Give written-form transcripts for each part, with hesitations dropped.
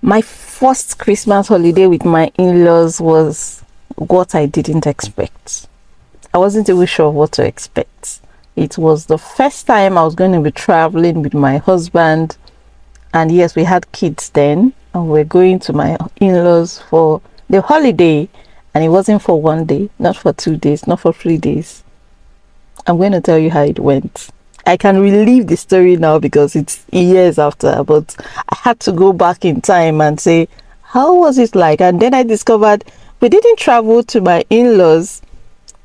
My first Christmas holiday with my in-laws was what I didn't expect. I wasn't even sure what to expect. It was the first time I was going to be traveling with my husband, and yes, we had kids then, and we're going to my in-laws for the holiday, and it wasn't for one day, not for 2 days, not for 3 days. I'm going to tell you how it went. I can relive the story now because it's years after, but I had to go back in time and say, how was it like? And then I discovered we didn't travel to my in-laws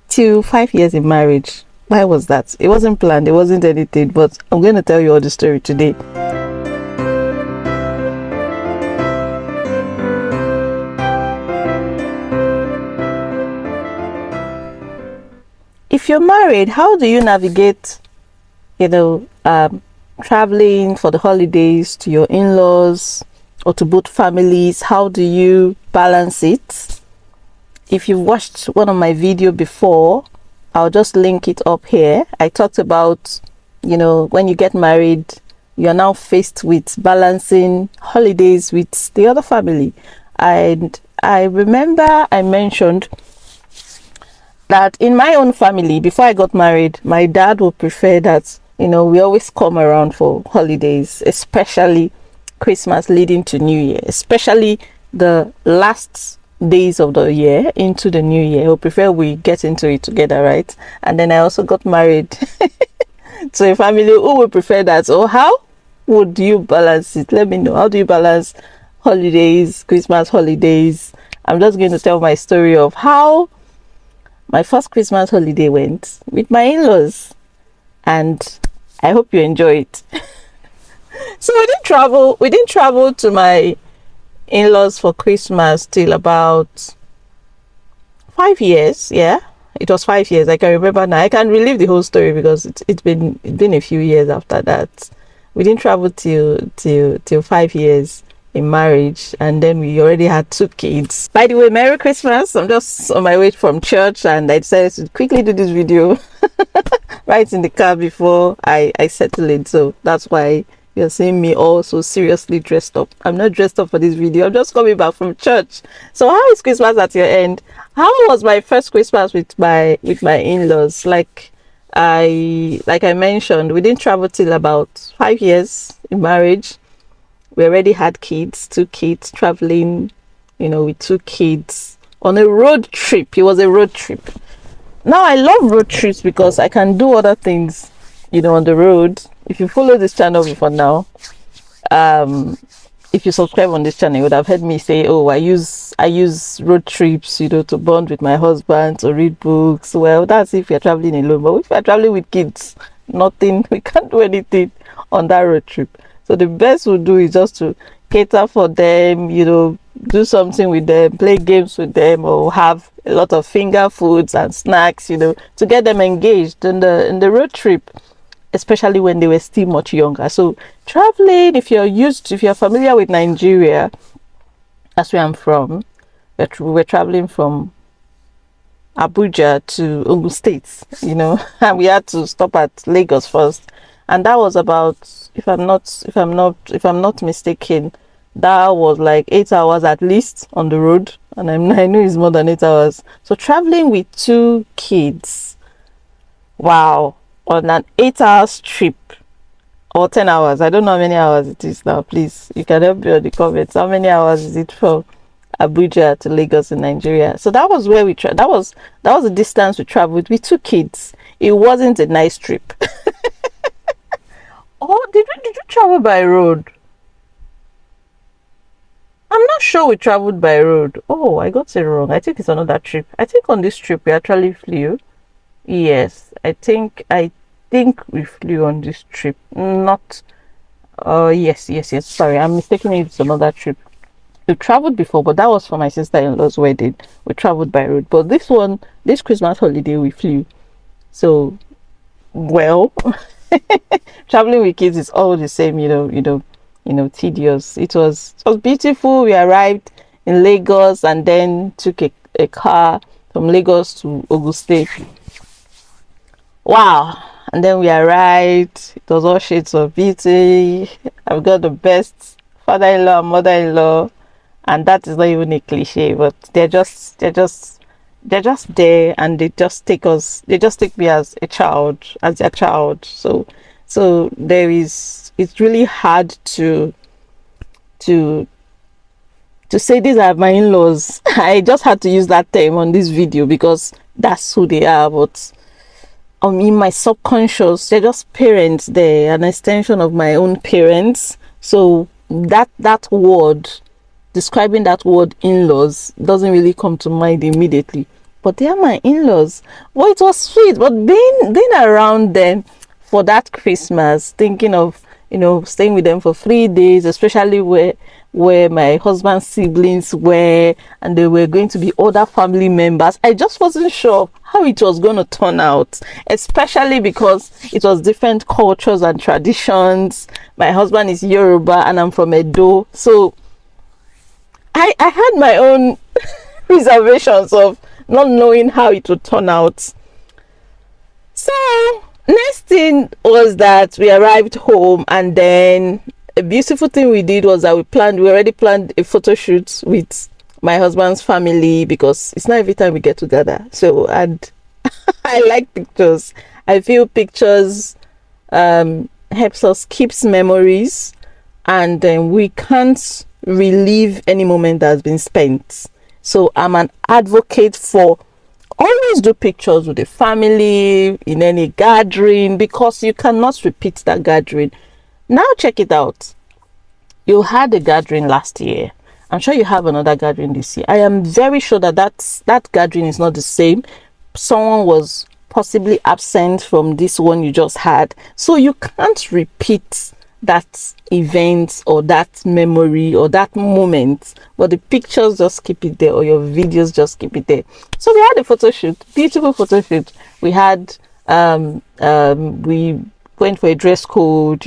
till 5 years in marriage. Why was that? It wasn't planned, it wasn't anything, but I'm going to tell you all the story today. If you're married, how do you navigate, traveling for the holidays to your in-laws or to both families? How do you balance it? If you've watched one of my videos before, I'll just link it up here. I talked about, when you get married, you're now faced with balancing holidays with the other family. And I remember I mentioned that in my own family, before I got married, my dad would prefer that, we always come around for holidays, especially Christmas leading to New Year, especially the last days of the year into the new year. He'll prefer we get into it together, right? And then I also got married to a family who would prefer that. So how would you balance it? Let me know. How do you balance holidays, Christmas holidays? I'm just going to tell my story of how my first Christmas holiday went with my in-laws, and I hope you enjoy it. So we didn't travel to my in-laws for Christmas till about 5 years. Yeah, it was 5 years. I can remember now. I can relive the whole story because it's been a few years after that. We didn't travel till 5 years in marriage, and then we already had 2 kids. By the way, Merry Christmas. I'm just on my way from church and I decided to quickly do this video right in the car before I settle it. So that's why you're seeing me all so seriously dressed up. I'm not dressed up for this video. I'm just coming back from church. So how is Christmas at your end? How was my first Christmas with my in-laws? Like I mentioned, we didn't travel till about 5 years in marriage. We already had kids, 2 kids, traveling, with 2 kids on a road trip. It was a road trip. Now I love road trips because I can do other things, on the road. If you follow this channel before now, if you subscribe on this channel, you would have heard me say, oh, I use road trips, to bond with my husband, to read books. Well, that's if you're traveling alone. But if you're traveling with kids, we can't do anything on that road trip. So the best we'll do is just to cater for them, do something with them, play games with them, or have a lot of finger foods and snacks, to get them engaged in the road trip, especially when they were still much younger. So traveling, if you're familiar with Nigeria, that's where I'm from. We're traveling from Abuja to Ogun State, and we had to stop at Lagos first. And that was about, if I'm not mistaken, that was like 8 hours at least on the road, and I know it's more than 8 hours. So traveling with 2 kids, wow, on an 8 hours trip or 10 hours. I don't know how many hours it is now. Please, you can help me on the comments. How many hours is it from Abuja to Lagos in Nigeria? So that was where that was the distance we traveled with 2 kids. It wasn't a nice trip. Oh, did you travel by road? I'm not sure we traveled by road. Oh, I got it wrong. I think it's another trip. I think on this trip we actually flew. Yes, I think we flew on this trip. Not. Yes. Sorry, I'm mistaken. It's another trip. We traveled before, but that was for my sister-in-law's wedding. We traveled by road, but this Christmas holiday, we flew. So, well. Traveling with kids is all the same, tedious. It was beautiful. We arrived in Lagos and then took a car from Lagos to Ogun State. Wow. And then we arrived. It was all shades of beauty. I've got the best father-in-law and mother-in-law, and that is not even a cliche, but they're just there, and they just take me as a child, as their child. So it's really hard to to say these are my in-laws. I just had to use that term on this video because that's who they are. But in my subconscious, they're just parents. They're an extension of my own parents. So that word, describing that word in-laws, doesn't really come to mind immediately. But they are my in-laws. Well, it was sweet, but being around them for that Christmas, thinking of staying with them for 3 days, especially where my husband's siblings were, and they were going to be other family members. I just wasn't sure how it was going to turn out, especially because it was different cultures and traditions. My husband is Yoruba and I'm from Edo, so I had my own reservations of not knowing how it would turn out. So next thing was that we arrived home, and then a beautiful thing we did was that we already planned a photo shoot with my husband's family, because it's not every time we get together. So, and I like pictures. I feel pictures helps us keeps memories, and then we can't relive any moment that has been spent. So I'm an advocate for always do pictures with the family in any gathering, because you cannot repeat that gathering. Now check it out. You had a gathering last year. I'm sure you have another gathering this year. I am very sure that gathering is not the same. Someone was possibly absent from this one you just had. So you can't repeat that event or that memory or that moment, but the pictures just keep it there, or your videos just keep it there. So we had a photo shoot, beautiful photo shoot. We had we went for a dress code,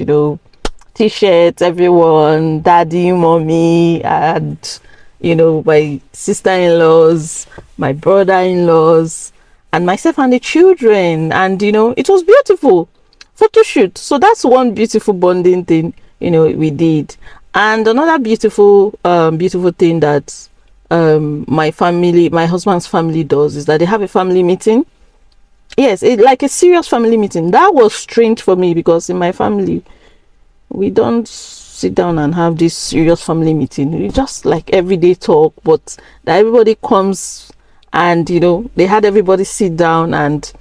t-shirts, everyone, daddy, mommy, and my sister-in-laws, my brother-in-laws, and myself and the children. And it was beautiful photo shoot. So that's one beautiful bonding thing we did. And another beautiful thing that my husband's family does is that they have a family meeting. Yes, like a serious family meeting. That was strange for me, because in my family we don't sit down and have this serious family meeting. We just like everyday talk, but that everybody comes, and they had everybody sit down. And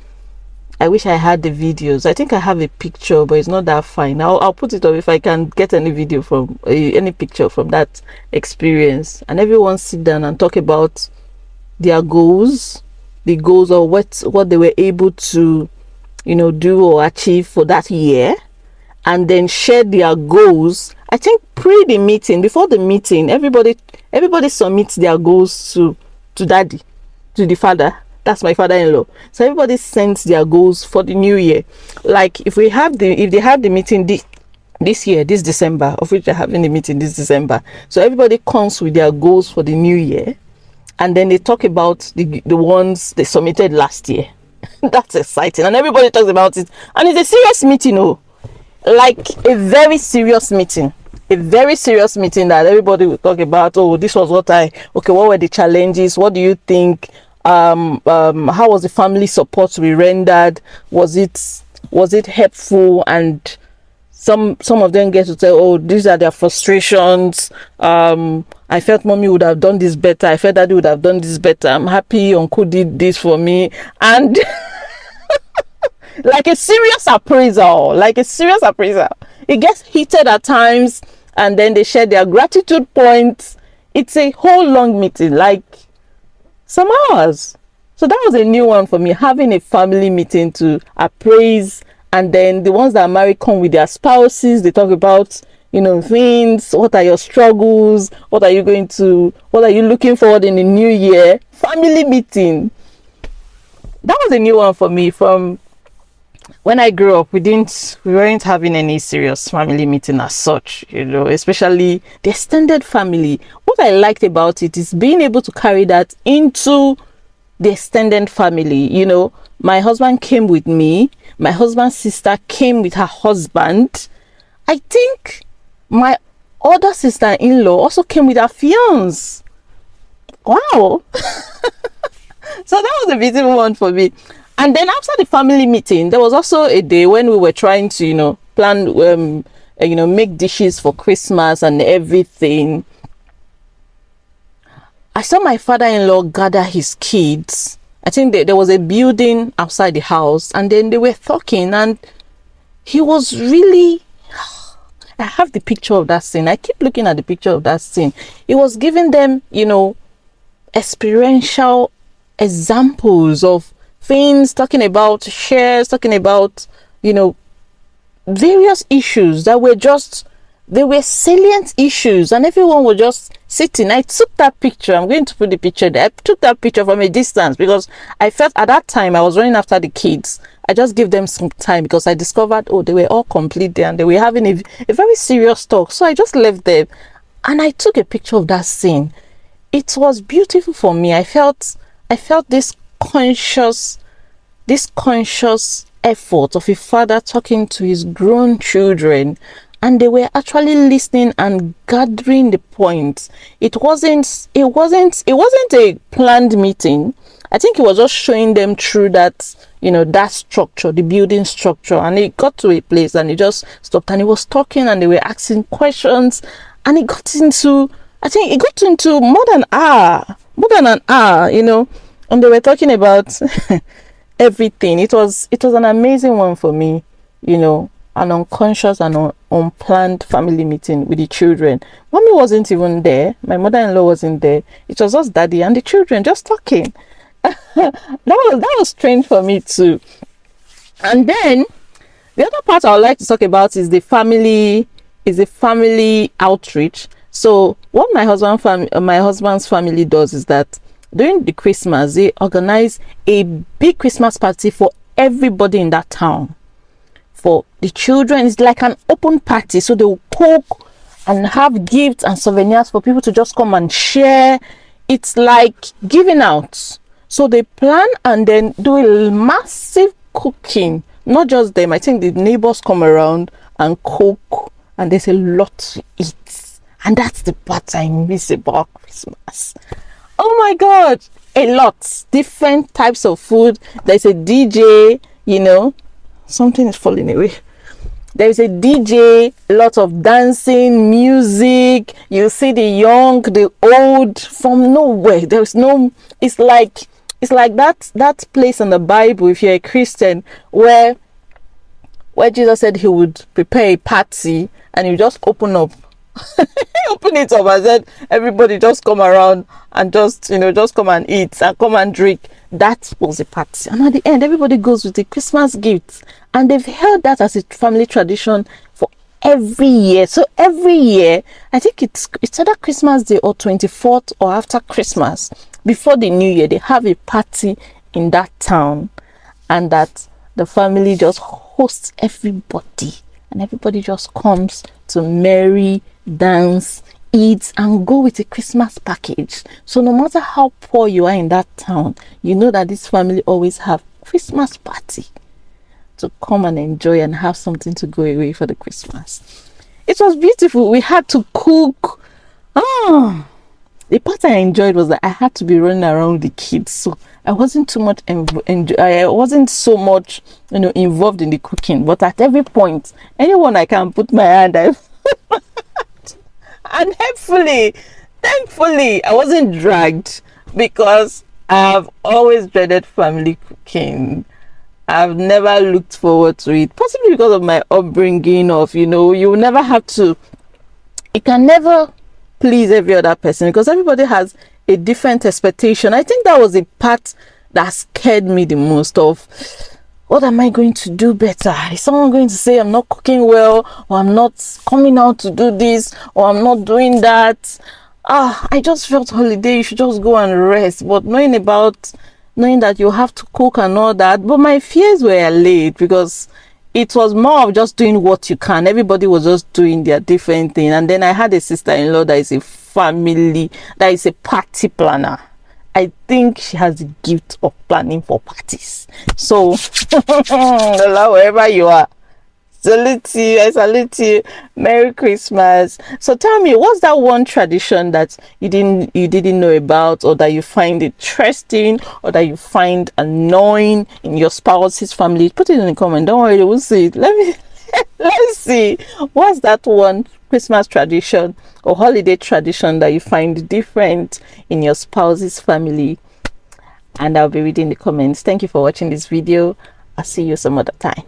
I wish I had the videos. I think I have a picture, but it's not that fine. I'll put it up if I can get any video from any picture from that experience. And everyone sit down and talk about their goals, the goals, or what they were able to do or achieve for that year, and then share their goals. I think before the meeting, everybody submits their goals to daddy, to the father. That's my father-in-law. So everybody sends their goals for the new year. Like if they have the meeting this year, this December, of which they're having the meeting this December. So everybody comes with their goals for the new year, and then they talk about the ones they submitted last year. That's exciting, and everybody talks about it. And it's a serious meeting, like a very serious meeting. A very serious meeting that everybody will talk about. This was what were the challenges? What do you think? How was the family support we rendered? Was it helpful? And some of them get to tell, these are their frustrations. I felt mommy would have done this better. I felt daddy would have done this better. I'm happy uncle did this for me. And like a serious appraisal. It gets heated at times, and then they share their gratitude points. It's a whole long meeting, like some hours. So that was a new one for me, having a family meeting to appraise. And then the ones that are married come with their spouses. They talk about things. What are your struggles? What are you looking forward in the new year? Family meeting. That was a new one for me. From when I grew up, we weren't having any serious family meeting as such, especially the extended family. What I liked about it is being able to carry that into the extended family. My husband came with me. My husband's sister came with her husband. I think my other sister-in-law also came with her fiance. Wow. So that was a beautiful one for me. And then after the family meeting, there was also a day when we were trying to, plan, make dishes for Christmas and everything. I saw my father-in-law gather his kids. I think there was a building outside the house, and then they were talking, and he was really, I have the picture of that scene. I keep looking at the picture of that scene. He was giving them, experiential examples of things, talking about shares, talking about, various issues that were they were salient issues, and everyone was just sitting. I took that picture. I'm going to put the picture there. I took that picture from a distance because I felt at that time I was running after the kids. I just gave them some time because I discovered, they were all complete there and they were having a very serious talk. So I just left them and I took a picture of that scene. It was beautiful for me. I felt this conscious effort of a father talking to his grown children, and they were actually listening and gathering the points. It wasn't a planned meeting. I think he was just showing them through that, that structure, the building structure. And it got to a place and he just stopped and he was talking and they were asking questions, and it got into more than an hour, and they were talking about everything. It was an amazing one for me, an unconscious and unplanned family meeting with the children. Mommy wasn't even there. My mother-in-law wasn't there. It was just daddy and the children just talking. that was strange for me too. And then the other part I would like to talk about is the family outreach. So what my husband's family does is that during the Christmas, they organize a big Christmas party for everybody in that town. For the children, it's like an open party. So they will cook and have gifts and souvenirs for people to just come and share. It's like giving out. So they plan and then do a massive cooking. Not just them. I think the neighbors come around and cook, and there's a lot to eat. And that's the part I miss about Christmas. Oh my God, a lot. Different types of food. There's a DJ, something is falling away. There's a DJ, a lot of dancing, music. You see the young, the old, from nowhere. It's like that place in the Bible, if you're a Christian, where Jesus said he would prepare a party and you just open it up and said, everybody just come around and just come and eat and come and drink. That was a party. And at the end, everybody goes with the Christmas gifts. And they've held that as a family tradition for every year. So every year, I think it's either Christmas Day or 24th or after Christmas, before the New Year, they have a party in that town. And that the family just hosts everybody. And everybody just comes to merry, dance, eat, and go with a Christmas package. So no matter how poor you are in that town, you know that this family always have Christmas party to come and enjoy and have something to go away for the Christmas. It was beautiful. We had to cook. The part I enjoyed was that I had to be running around with the kids, so I wasn't too much I wasn't so much involved in the cooking. But at every point, anyone I can put my hand, and thankfully, I wasn't dragged, because I've always dreaded family cooking. I've never looked forward to it, possibly because of my upbringing of, you never have to, you can never please every other person because everybody has a different expectation. I think that was the part that scared me the most of, what am I going to do better? Is someone going to say I'm not cooking well, or I'm not coming out to do this, or I'm not doing that? I just felt holiday, you should just go and rest. But knowing that you have to cook and all that, but my fears were allayed because it was more of just doing what you can. Everybody was just doing their different thing. And then I had a sister-in-law that is a party planner. I think she has the gift of planning for parties. So, wherever you are, Salute you. I salute you. Merry Christmas. So tell me, what's that one tradition that you didn't know about, or that you find interesting, or that you find annoying in your spouse's family? Put it in the comment. Don't worry, we'll see it. Let's see. What's that one Christmas tradition or holiday tradition that you find different in your spouse's family? And I'll be reading the comments. Thank you for watching this video. I'll see you some other time.